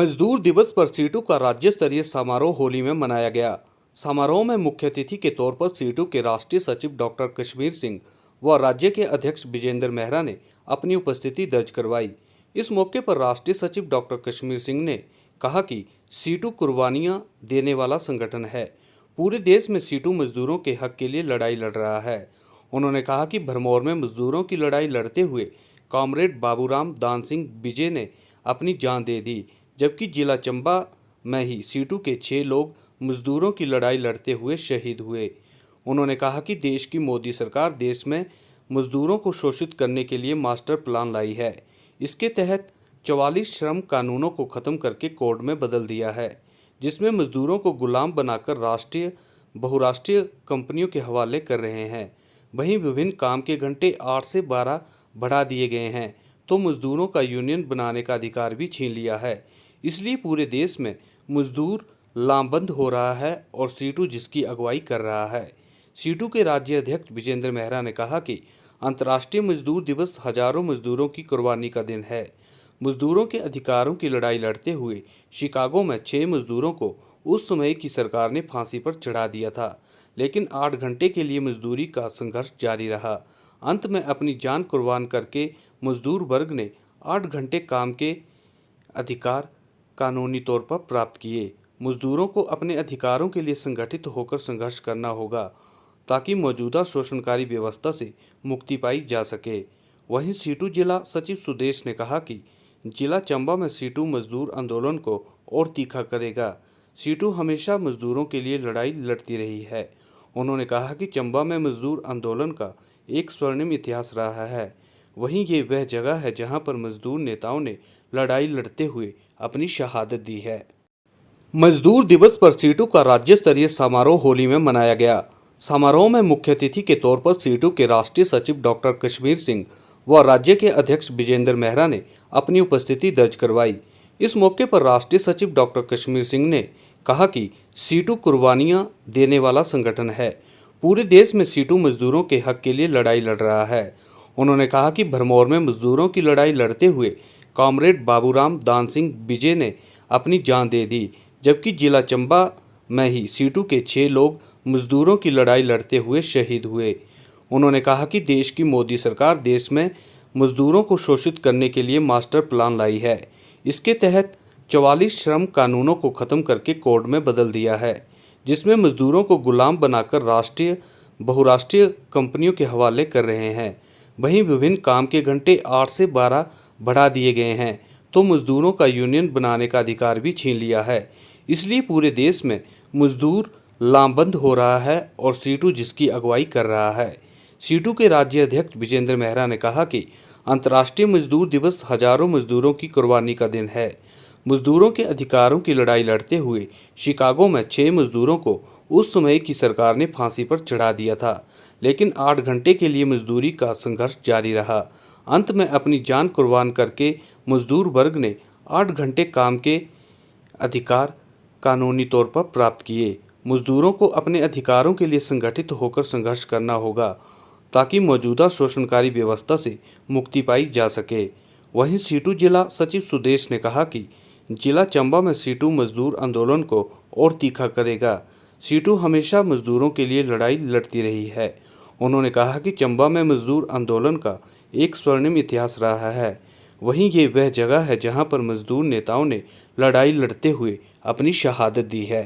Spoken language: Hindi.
मजदूर दिवस पर सीटू का राज्य स्तरीय समारोह होली में मनाया गया। समारोह में मुख्य अतिथि के तौर पर सीटू के राष्ट्रीय सचिव डॉक्टर कश्मीर सिंह व राज्य के अध्यक्ष विजेंद्र मेहरा ने अपनी उपस्थिति दर्ज करवाई। इस मौके पर राष्ट्रीय सचिव डॉक्टर कश्मीर सिंह ने कहा कि सीटू कुर्बानियां देने वाला संगठन है। पूरे देश में सीटू मजदूरों के हक के लिए लड़ाई लड़ रहा है। उन्होंने कहा कि भरमौर में मजदूरों की लड़ाई लड़ते हुए कॉमरेड बाबूराम दान सिंह विजय ने अपनी जान दे दी, जबकि जिला चंबा में ही सीटू के 6 लोग मजदूरों की लड़ाई लड़ते हुए शहीद हुए। उन्होंने कहा कि देश की मोदी सरकार देश में मजदूरों को शोषित करने के लिए मास्टर प्लान लाई है। इसके तहत 44 श्रम कानूनों को खत्म करके कोड में बदल दिया है, जिसमें मजदूरों को गुलाम बनाकर राष्ट्रीय बहुराष्ट्रीय कंपनियों के हवाले कर रहे हैं। वहीं विभिन्न काम के घंटे 8 से 12 बढ़ा दिए गए हैं, तो मजदूरों का यूनियन बनाने का अधिकार भी छीन लिया है। इसलिए पूरे देश में मजदूर लामबंद हो रहा है और सीटू जिसकी अगुवाई कर रहा है। सीटू के राज्य अध्यक्ष विजेंद्र मेहरा ने कहा कि अंतर्राष्ट्रीय मजदूर दिवस हजारों मजदूरों की कुर्बानी का दिन है। मजदूरों के अधिकारों की लड़ाई लड़ते हुए शिकागो में 6 मजदूरों को उस समय की सरकार ने फांसी पर चढ़ा दिया था, लेकिन 8 घंटे के लिए मजदूरी का संघर्ष जारी रहा। अंत में अपनी जान कुर्बान करके मजदूर वर्ग ने 8 घंटे काम के अधिकार कानूनी तौर पर प्राप्त किए। मजदूरों को अपने अधिकारों के लिए संगठित होकर संघर्ष करना होगा, ताकि मौजूदा शोषणकारी व्यवस्था से मुक्ति पाई जा सके। वहीं सीटू जिला सचिव सुदेश ने कहा कि जिला चंबा में सीटू मजदूर आंदोलन को और तीखा करेगा। सीटू हमेशा मजदूरों के लिए लड़ाई लड़ती रही है। उन्होंने कहा कि चंबा में मजदूर आंदोलन का एक स्वर्णिम इतिहास रहा है। वहीं ये वह जगह है जहां पर मजदूर नेताओं ने लड़ाई लड़ते हुए अपनी शहादत दी है। मजदूर दिवस पर सीटू का राज्य स्तरीय समारोह होली में मनाया गया। समारोह में मुख्य अतिथि के तौर पर सीटू के राष्ट्रीय सचिव डॉक्टर कश्मीर सिंह व राज्य के अध्यक्ष विजेंद्र मेहरा ने अपनी उपस्थिति दर्ज करवाई। इस मौके पर राष्ट्रीय सचिव डॉक्टर कश्मीर सिंह ने कहा कि सीटू कुर्बानियां देने वाला संगठन है। पूरे देश में सीटू मजदूरों के हक के लिए लड़ाई लड़ रहा है। उन्होंने कहा कि भरमौर में मजदूरों की लड़ाई लड़ते हुए कॉमरेड बाबूराम दान सिंह विजय ने अपनी जान दे दी, जबकि जिला चंबा में ही सीटू के 6 लोग मजदूरों की लड़ाई लड़ते हुए शहीद हुए। उन्होंने कहा कि देश की मोदी सरकार देश में मजदूरों को शोषित करने के लिए मास्टर प्लान लाई है। इसके तहत 44 श्रम कानूनों को खत्म करके कोड में बदल दिया है, जिसमें मजदूरों को गुलाम बनाकर राष्ट्रीय बहुराष्ट्रीय कंपनियों के हवाले कर रहे हैं। वहीं विभिन्न काम के घंटे 8 से 12 बढ़ा दिए गए हैं, तो मजदूरों का यूनियन बनाने का अधिकार भी छीन लिया है। इसलिए पूरे देश में मजदूर लामबंद हो रहा है और सीटू जिसकी अगुवाई कर रहा है। सीटू के राज्य अध्यक्ष विजेंद्र मेहरा ने कहा कि अंतर्राष्ट्रीय मजदूर दिवस हजारों मजदूरों की कुर्बानी का दिन है। मजदूरों के अधिकारों की लड़ाई लड़ते हुए शिकागो में 6 मजदूरों को उस समय की सरकार ने फांसी पर चढ़ा दिया था, लेकिन 8 घंटे के लिए मजदूरी का संघर्ष जारी रहा। अंत में अपनी जान कुर्बान करके मजदूर वर्ग ने 8 घंटे काम के अधिकार कानूनी तौर पर प्राप्त किए। मजदूरों को अपने अधिकारों के लिए संगठित होकर संघर्ष करना होगा, ताकि मौजूदा शोषणकारी व्यवस्था से मुक्ति पाई जा सके। वहीं सीटू जिला सचिव सुदेश ने कहा कि जिला चंबा में सीटू मजदूर आंदोलन को और तीखा करेगा। सीटू हमेशा मजदूरों के लिए लड़ाई लड़ती रही है। उन्होंने कहा कि चंबा में मजदूर आंदोलन का एक स्वर्णिम इतिहास रहा है। वहीं ये वह जगह है जहां पर मजदूर नेताओं ने लड़ाई लड़ते हुए अपनी शहादत दी है।